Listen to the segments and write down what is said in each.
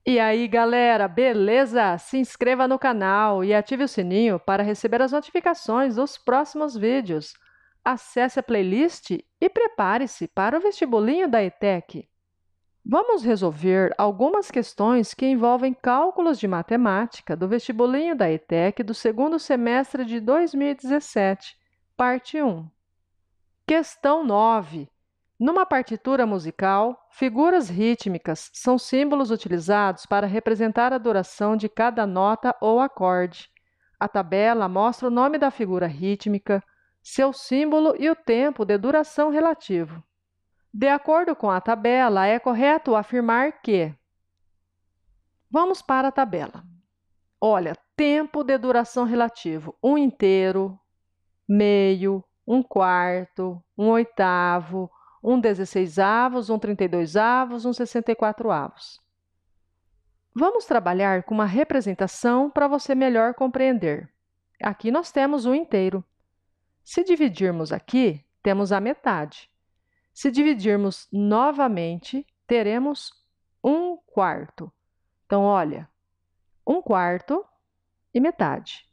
E aí, galera, beleza? Se inscreva no canal e ative o sininho para receber as notificações dos próximos vídeos. Acesse a playlist e prepare-se para o vestibulinho da ETEC. Vamos resolver algumas questões que envolvem cálculos de matemática do vestibulinho da ETEC do segundo semestre de 2017, parte 1. Questão 9. Numa partitura musical, figuras rítmicas são símbolos utilizados para representar a duração de cada nota ou acorde. A tabela mostra o nome da figura rítmica, seu símbolo e o tempo de duração relativo. De acordo com a tabela, é correto afirmar que... Vamos para a tabela. Olha, tempo de duração relativo, 1 inteiro, meio, 1 quarto, 1 oitavo, 1 16avos, 1 32avos, 1 64avos. Vamos trabalhar com uma representação para você melhor compreender. Aqui nós temos 1 inteiro. Se dividirmos aqui, temos a metade. Se dividirmos novamente, teremos 1 quarto. Então, olha, 1 quarto e metade.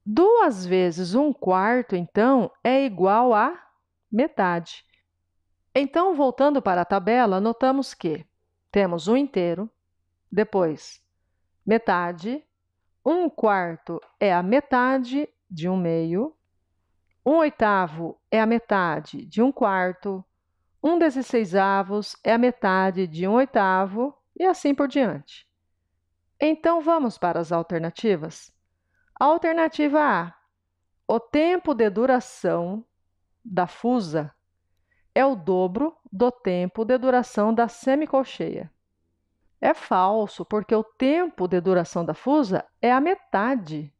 2 vezes 1 quarto, então, é igual a metade. Então, voltando para a tabela, notamos que temos 1 inteiro, depois metade, 1 quarto é a metade de 1 meio, 1 oitavo é a metade de 1 quarto, 1 16avos é a metade de 1 oitavo e assim por diante. Então, vamos para as alternativas. Alternativa A. O tempo de duração da fusa é o dobro do tempo de duração da semicolcheia. É falso, porque o tempo de duração da fusa é a metade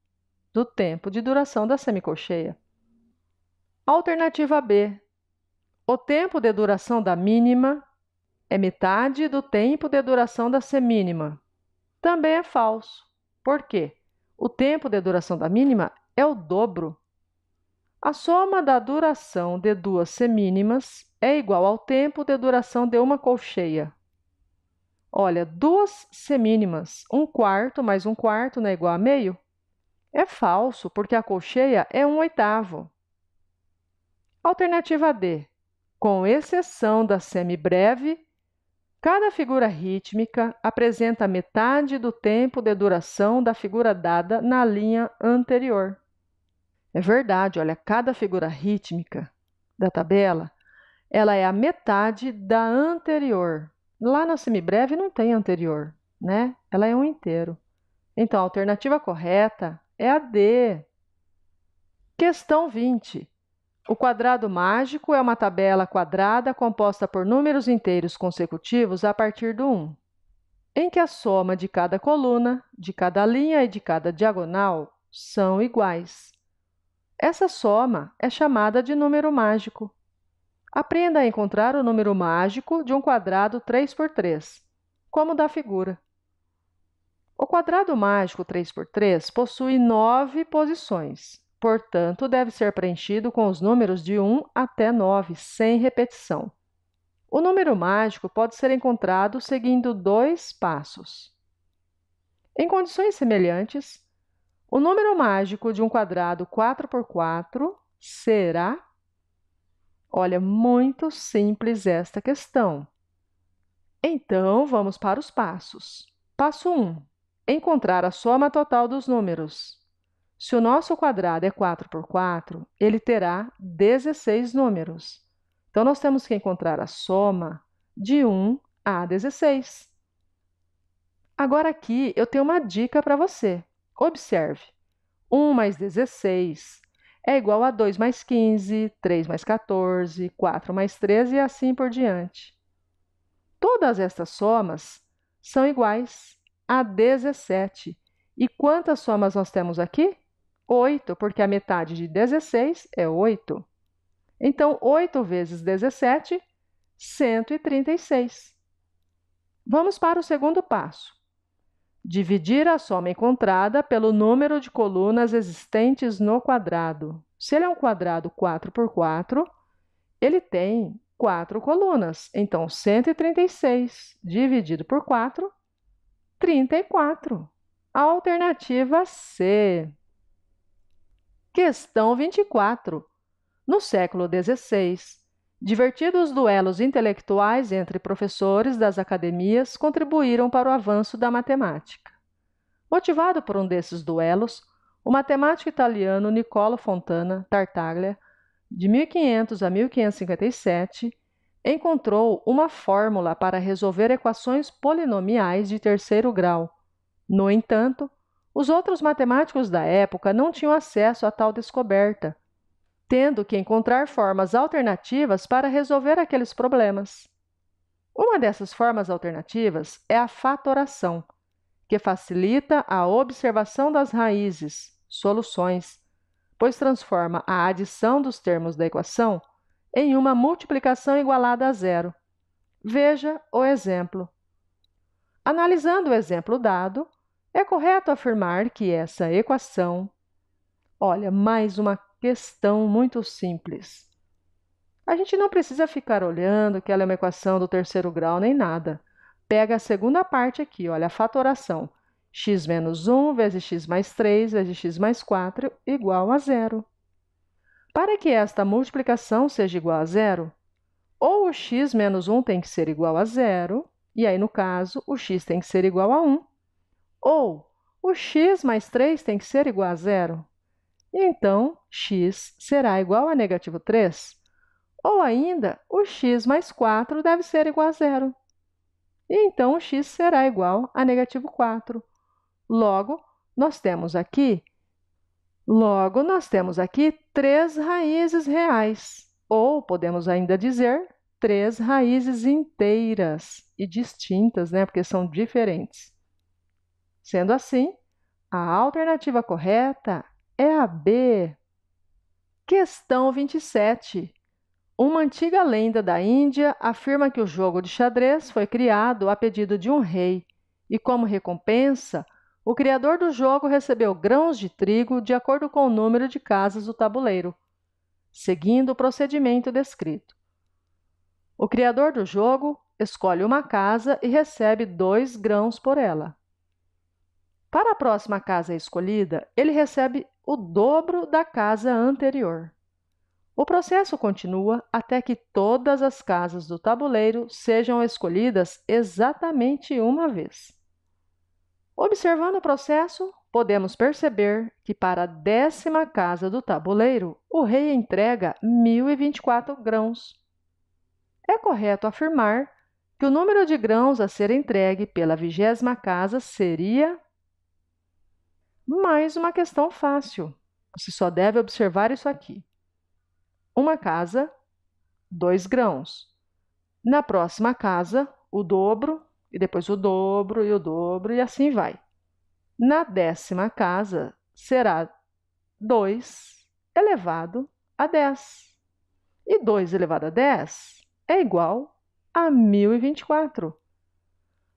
do tempo de duração da semicolcheia. Alternativa B. O tempo de duração da mínima é metade do tempo de duração da semínima. Também é falso. Por quê? O tempo de duração da mínima é o dobro. A soma da duração de duas semínimas é igual ao tempo de duração de uma colcheia. Olha, 2 semínimas, 1 quarto mais 1 quarto não é igual a meio? É falso, porque a colcheia é 1 oitavo. Alternativa D. Com exceção da semibreve, cada figura rítmica apresenta metade do tempo de duração da figura dada na linha anterior. É verdade, olha, cada figura rítmica da tabela, ela é a metade da anterior. Lá na semibreve não tem anterior, né? Ela é 1 inteiro. Então, a alternativa correta é a D. Questão 20. O quadrado mágico é uma tabela quadrada composta por números inteiros consecutivos a partir do 1, em que a soma de cada coluna, de cada linha e de cada diagonal são iguais. Essa soma é chamada de número mágico. Aprenda a encontrar o número mágico de um quadrado 3 por 3, como da figura. O quadrado mágico 3 por 3 possui 9 posições, portanto, deve ser preenchido com os números de 1 até 9, sem repetição. O número mágico pode ser encontrado seguindo 2 passos. Em condições semelhantes, o número mágico de um quadrado 4 por 4 será... Olha, muito simples esta questão. Então, vamos para os passos. Passo 1. Encontrar a soma total dos números. Se o nosso quadrado é 4 por 4, ele terá 16 números. Então, nós temos que encontrar a soma de 1 a 16. Agora, aqui, eu tenho uma dica para você. Observe. 1 mais 16 é igual a 2 mais 15, 3 mais 14, 4 mais 13 e assim por diante. Todas estas somas são iguais a 17. E quantas somas nós temos aqui? 8, porque a metade de 16 é 8. Então, 8 vezes 17, 136. Vamos para o segundo passo. Dividir a soma encontrada pelo número de colunas existentes no quadrado. Se ele é um quadrado 4 por 4, ele tem 4 colunas. Então, 136 dividido por 4, 34. Alternativa C. Questão 24. No século XVI, divertidos duelos intelectuais entre professores das academias contribuíram para o avanço da matemática. Motivado por um desses duelos, o matemático italiano Niccolò Fontana Tartaglia, de 1500 a 1557, encontrou uma fórmula para resolver equações polinomiais de terceiro grau. No entanto, os outros matemáticos da época não tinham acesso a tal descoberta, tendo que encontrar formas alternativas para resolver aqueles problemas. Uma dessas formas alternativas é a fatoração, que facilita a observação das raízes, soluções, pois transforma a adição dos termos da equação em uma multiplicação igualada a zero. Veja o exemplo. Analisando o exemplo dado, é correto afirmar que essa equação... Olha, mais uma questão muito simples. A gente não precisa ficar olhando que ela é uma equação do terceiro grau nem nada. Pega a segunda parte aqui, olha, a fatoração. X menos 1 vezes x mais 3 vezes x mais 4 igual a zero. Para que esta multiplicação seja igual a zero, ou o x menos 1 tem que ser igual a zero, e aí, no caso, o x tem que ser igual a 1, ou o x mais 3 tem que ser igual a zero. Então, x será igual a negativo 3. Ou ainda, o x mais 4 deve ser igual a zero. E então, o x será igual a negativo 4. Logo, nós temos aqui 3 raízes reais. Ou, podemos ainda dizer, 3 raízes inteiras e distintas, né? Porque são diferentes. Sendo assim, a alternativa correta é a B. Questão 27. Uma antiga lenda da Índia afirma que o jogo de xadrez foi criado a pedido de um rei e, como recompensa, o criador do jogo recebeu grãos de trigo de acordo com o número de casas do tabuleiro, seguindo o procedimento descrito. O criador do jogo escolhe uma casa e recebe 2 grãos por ela. Para a próxima casa escolhida, ele recebe o dobro da casa anterior. O processo continua até que todas as casas do tabuleiro sejam escolhidas exatamente uma vez. Observando o processo, podemos perceber que para a 10ª casa do tabuleiro, o rei entrega 1024 grãos. É correto afirmar que o número de grãos a ser entregue pela 20ª casa seria... Mais uma questão fácil. Você só deve observar isso aqui. Uma casa, 2 grãos. Na próxima casa, o dobro, e depois o dobro, e o dobro, e assim vai. Na 10ª casa, será 2 elevado a 10. E 2 elevado a 10 é igual a 1024.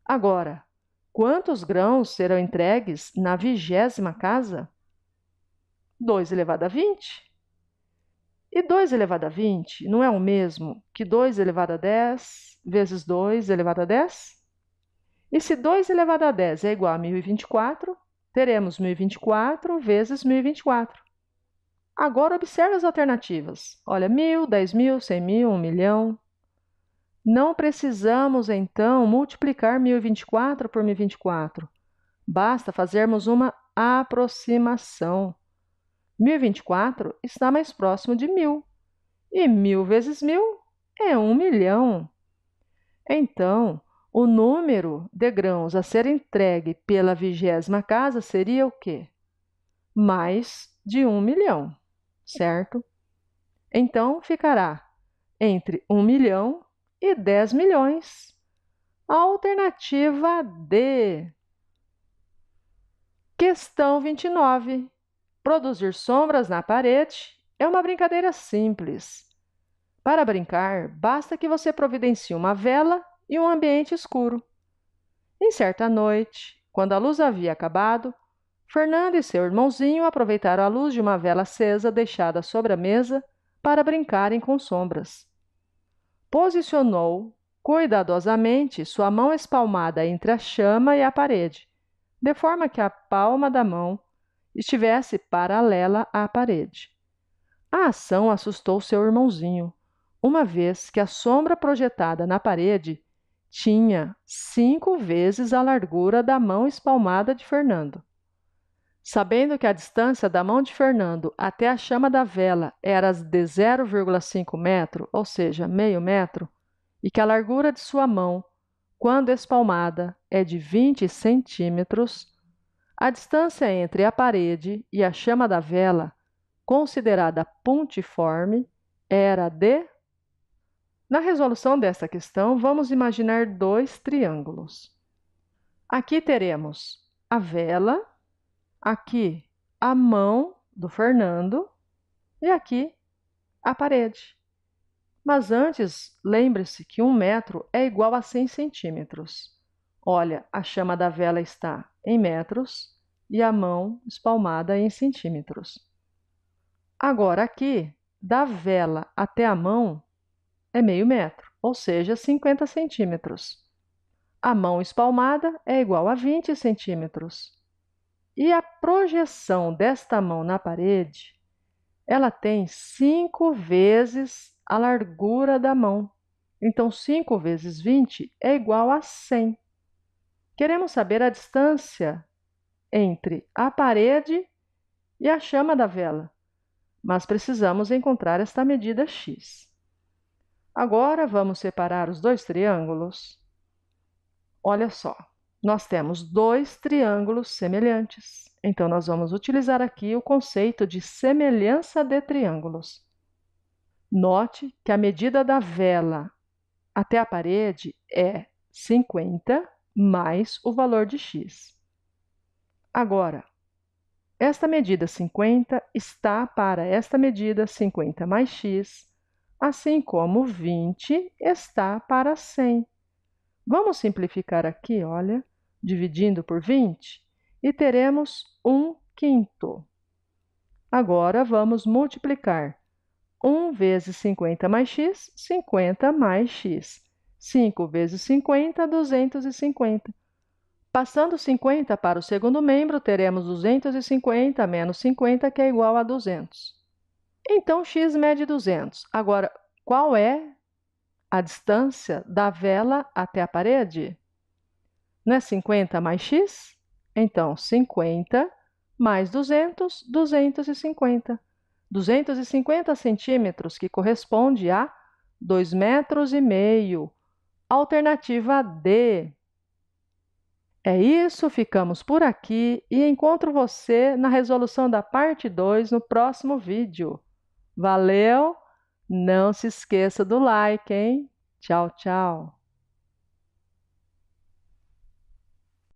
Agora, quantos grãos serão entregues na 20ª casa? 2 elevado a 20. E 2 elevado a 20 não é o mesmo que 2 elevado a 10 vezes 2 elevado a 10? E se 2 elevado a 10 é igual a 1024, teremos 1024 vezes 1024. Agora, observe as alternativas. Olha, 1.000, 10.000, 100.000, 1 milhão. Não precisamos, então, multiplicar 1024 por 1024. Basta fazermos uma aproximação. 1024 está mais próximo de 1.000. E 1.000 vezes 1.000 é 1 milhão. Então, o número de grãos a ser entregue pela 20ª casa seria o quê? Mais de 1 milhão, certo? Então, ficará entre 1 milhão e 10 milhões. Alternativa D. Questão 29. Produzir sombras na parede é uma brincadeira simples. Para brincar, basta que você providencie uma vela e um ambiente escuro. Em certa noite, quando a luz havia acabado, Fernando e seu irmãozinho aproveitaram a luz de uma vela acesa deixada sobre a mesa para brincarem com sombras. Posicionou cuidadosamente sua mão espalmada entre a chama e a parede, de forma que a palma da mão estivesse paralela à parede. A ação assustou seu irmãozinho, uma vez que a sombra projetada na parede tinha 5 vezes a largura da mão espalmada de Fernando. Sabendo que a distância da mão de Fernando até a chama da vela era de 0,5 metro, ou seja, meio metro, e que a largura de sua mão, quando espalmada, é de 20 centímetros, a distância entre a parede e a chama da vela, considerada pontiforme, era de... Na resolução desta questão, vamos imaginar 2 triângulos. Aqui teremos a vela, aqui a mão do Fernando e aqui a parede. Mas antes, lembre-se que 1 metro é igual a 100 centímetros. Olha, a chama da vela está em metros e a mão espalmada em centímetros. Agora, aqui, da vela até a mão é meio metro, ou seja, 50 centímetros. A mão espalmada é igual a 20 centímetros. E a projeção desta mão na parede, ela tem 5 vezes a largura da mão. Então, 5 vezes 20 é igual a 100. Queremos saber a distância entre a parede e a chama da vela, mas precisamos encontrar esta medida x. Agora, vamos separar os 2 triângulos. Olha só, nós temos 2 triângulos semelhantes. Então, nós vamos utilizar aqui o conceito de semelhança de triângulos. Note que a medida da vela até a parede é 50 mais o valor de x. Agora, esta medida 50 está para esta medida 50 mais x, assim como 20 está para 100. Vamos simplificar aqui, olha, dividindo por 20, e teremos 1/5. Agora, vamos multiplicar 1 vezes 50 mais x, 50 mais x. 5 vezes 50, 250. Passando 50 para o segundo membro, teremos 250 menos 50, que é igual a 200. Então, x mede 200. Agora, qual é a distância da vela até a parede? Não é 50 mais x? Então, 50 mais 200, 250. 250 centímetros, que corresponde a 2,5 metros. Alternativa D. É isso, ficamos por aqui e encontro você na resolução da parte 2 no próximo vídeo. Valeu! Não se esqueça do like, hein? Tchau, tchau!